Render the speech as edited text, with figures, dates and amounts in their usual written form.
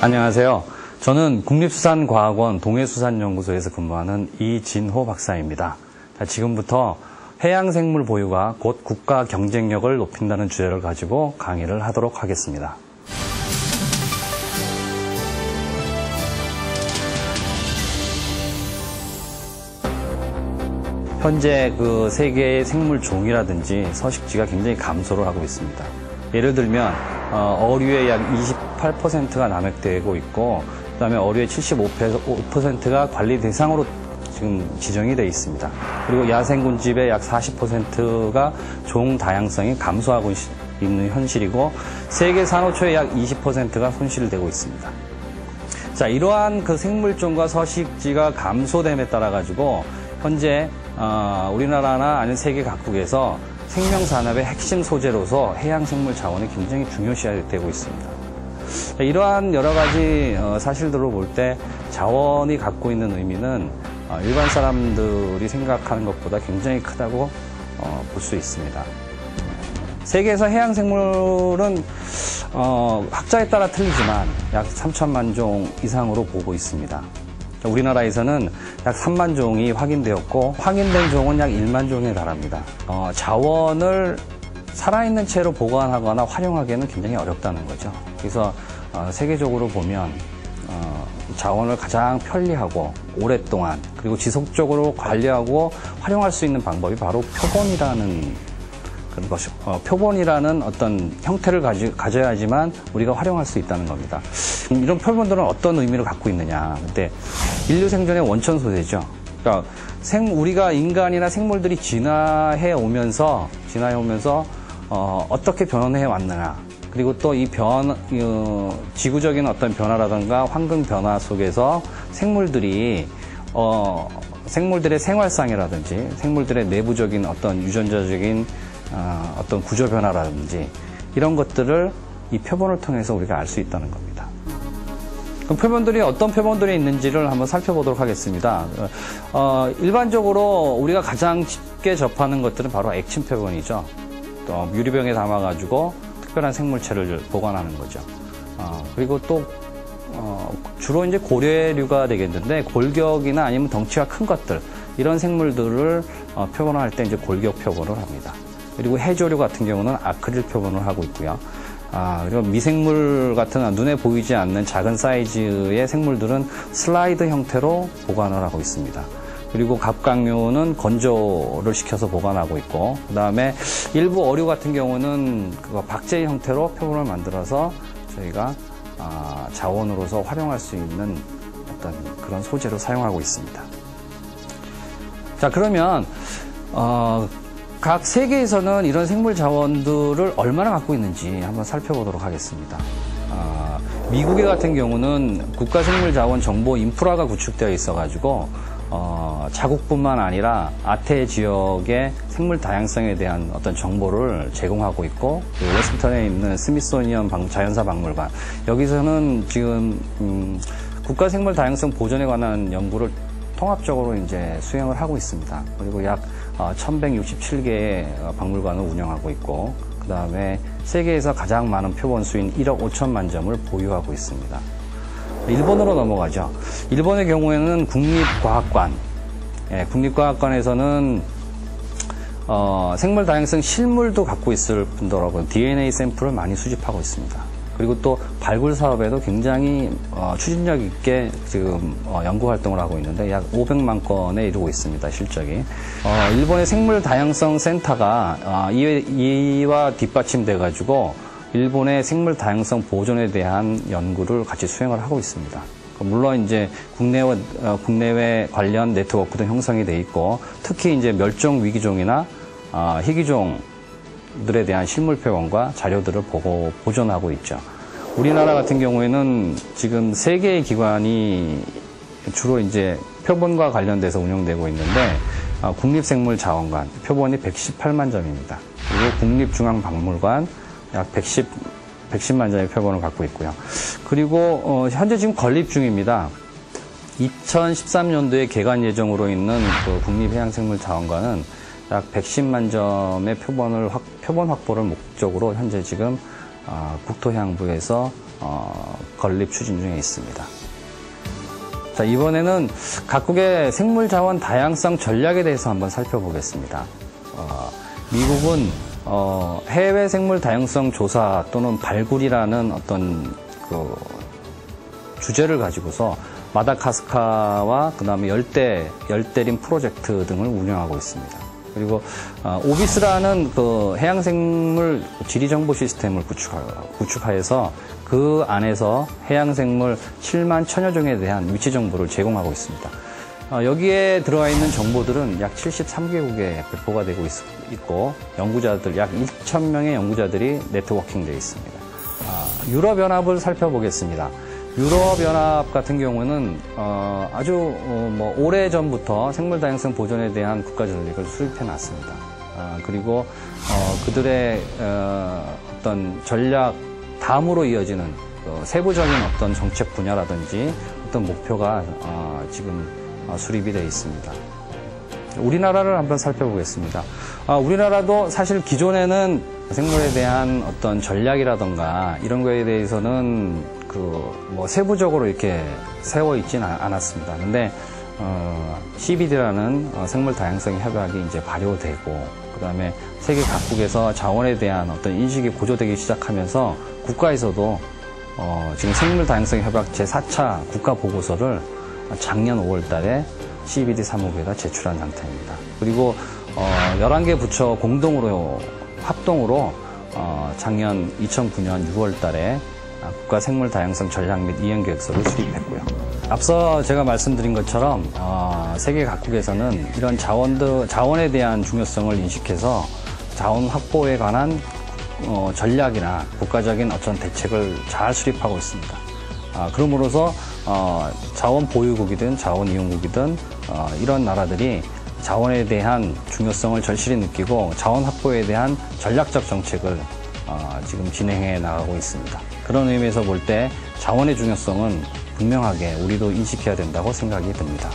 안녕하세요. 저는 국립수산과학원 동해수산연구소에서 근무하는 이진호 박사입니다. 자, 지금부터 해양생물 보유가 곧 국가 경쟁력을 높인다는 주제를 가지고 강의를 하도록 하겠습니다. 현재 그 세계의 생물 종이라든지 서식지가 굉장히 감소를 하고 있습니다. 예를 들면 어류의 약 28%가 남획되고 있고, 그 다음에 어류의 75%가 관리 대상으로 지금 지정이 되어 있습니다. 그리고 야생군집의 약 40%가 종 다양성이 감소하고 있는 현실이고, 세계 산호초의 약 20%가 손실되고 있습니다. 자, 이러한 그 생물종과 서식지가 감소됨에 따라 가지고 현재 우리나라나 아니면 세계 각국에서 생명산업의 핵심 소재로서 해양생물 자원이 굉장히 중요시되고 있습니다. 이러한 여러 가지 사실들을 볼 때 자원이 갖고 있는 의미는 일반 사람들이 생각하는 것보다 굉장히 크다고 볼 수 있습니다. 세계에서 해양생물은 학자에 따라 틀리지만 약 3천만 종 이상으로 보고 있습니다. 우리나라에서는 약 3만 종이 확인되었고, 확인된 종은 약 1만 종에 달합니다. 자원을 살아있는 채로 보관하거나 활용하기에는 굉장히 어렵다는 거죠. 그래서 세계적으로 보면 자원을 가장 편리하고 오랫동안 그리고 지속적으로 관리하고 활용할 수 있는 방법이 바로 표본이라는 그런 것이, 표본이라는 어떤 형태를 가져야지만 우리가 활용할 수 있다는 겁니다. 이런 표본들은 어떤 의미를 갖고 있느냐. 근데 인류 생존의 원천 소재죠. 그러니까 우리가 인간이나 생물들이 진화해 오면서 어떻게 변해 왔느냐. 그리고 또 이 지구적인 어떤 변화라든가 환경 변화 속에서 생물들의 생활상이라든지 생물들의 내부적인 어떤 유전자적인 어떤 구조 변화라든지 이런 것들을 이 표본을 통해서 우리가 알 수 있다는 겁니다. 그럼 표본들이 어떤 표본들이 있는지를 한번 살펴보도록 하겠습니다. 일반적으로 우리가 가장 쉽게 접하는 것들은 바로 액친 표본이죠. 또 유리병에 담아가지고 특별한 생물체를 보관하는 거죠. 그리고 또 주로 이제 고래류가 되겠는데, 골격이나 아니면 덩치가 큰 것들, 이런 생물들을 표본화할 때 이제 골격 표본을 합니다. 그리고 해조류 같은 경우는 아크릴 표본을 하고 있고요. 그리고 미생물 같은 눈에 보이지 않는 작은 사이즈의 생물들은 슬라이드 형태로 보관을 하고 있습니다. 그리고 갑각류는 건조를 시켜서 보관하고 있고, 그 다음에 일부 어류 같은 경우는 박제 형태로 표본을 만들어서 저희가 자원으로서 활용할 수 있는 어떤 그런 소재로 사용하고 있습니다. 자, 그러면 각 세계에서는 이런 생물 자원들을 얼마나 갖고 있는지 한번 살펴보도록 하겠습니다. 미국의 같은 경우는 국가생물자원 정보 인프라가 구축되어 있어가지고 자국뿐만 아니라 아태 지역의 생물 다양성에 대한 어떤 정보를 제공하고 있고, 워싱턴에 있는 스미소니언 자연사 박물관, 여기서는 지금 국가생물 다양성 보존에 관한 연구를 통합적으로 이제 수행을 하고 있습니다. 그리고 약 1167개의 박물관을 운영하고 있고, 그 다음에 세계에서 가장 많은 표본 수인 1억 5천만 점을 보유하고 있습니다. 일본으로 넘어가죠. 일본의 경우에는 국립과학관, 국립과학관에서는 생물 다양성 실물도 갖고 있을 뿐더러 DNA 샘플을 많이 수집하고 있습니다. 그리고 또 발굴 사업에도 굉장히 추진력 있게 지금 연구 활동을 하고 있는데 약 500만 건에 이르고 있습니다, 실적이. 일본의 생물 다양성 센터가 이와 뒷받침돼 가지고 일본의 생물 다양성 보존에 대한 연구를 같이 수행을 하고 있습니다. 물론 이제 국내외 관련 네트워크도 형성이 돼 있고, 특히 이제 멸종 위기종이나 희귀종들에 대한 실물 표본과 자료들을 보존하고 있죠. 우리나라 같은 경우에는 지금 3개의 기관이 주로 이제 표본과 관련돼서 운영되고 있는데, 국립생물자원관 표본이 118만 점입니다. 그리고 국립중앙박물관 약 110만 점의 표본을 갖고 있고요. 그리고 현재 지금 건립 중입니다. 2013년도에 개관 예정으로 있는 그 국립해양생물자원관은 약 110만 점의 표본 확보를 목적으로 현재 지금 국토해양부에서 건립 추진 중에 있습니다. 자, 이번에는 각국의 생물자원 다양성 전략에 대해서 한번 살펴보겠습니다. 미국은 해외 생물 다양성 조사 또는 발굴이라는 어떤 그 주제를 가지고서 마다가스카르와 그다음에 열대림 프로젝트 등을 운영하고 있습니다. 그리고 오비스라는 그 해양생물 지리정보 시스템을 구축하여서 그 안에서 해양생물 7만 1000여 종에 대한 위치 정보를 제공하고 있습니다. 여기에 들어와 있는 정보들은 약 73개국에 배포가 되고 있고 연구자들 약 2,000명의 연구자들이 네트워킹되어 있습니다. 유럽연합을 살펴보겠습니다. 유럽연합 같은 경우는 아주 오래전부터 생물 다양성 보존에 대한 국가 전략을 수립해 놨습니다. 그리고 그들의 어떤 전략 다음으로 이어지는 세부적인 어떤 정책 분야라든지 어떤 목표가 지금 수립이 되어 있습니다. 우리나라를 한번 살펴보겠습니다. 우리나라도 사실 기존에는 생물에 대한 어떤 전략이라던가 이런 거에 대해서는 세부적으로 이렇게 세워 있지는 않았습니다. 근데 CBD라는 생물 다양성 협약이 이제 발효되고 그다음에 세계 각국에서 자원에 대한 어떤 인식이 고조되기 시작하면서 국가에서도 지금 생물 다양성 협약 제4차 국가 보고서를 작년 5월 달에 CBD 사무부에다 제출한 상태입니다. 그리고 11개 부처 공동으로 합동으로 작년 2009년 6월 달에 국가 생물 다양성 전략 및 이행 계획서를 수립했고요. 앞서 제가 말씀드린 것처럼 세계 각국에서는 이런 자원에 대한 중요성을 인식해서 자원 확보에 관한 전략이나 국가적인 어떤 대책을 잘 수립하고 있습니다. 그럼으로써 자원 보유국이든 자원 이용국이든 이런 나라들이 자원에 대한 중요성을 절실히 느끼고 자원 확보에 대한 전략적 정책을 지금 진행해 나가고 있습니다. 그런 의미에서 볼 때 자원의 중요성은 분명하게 우리도 인식해야 된다고 생각이 듭니다.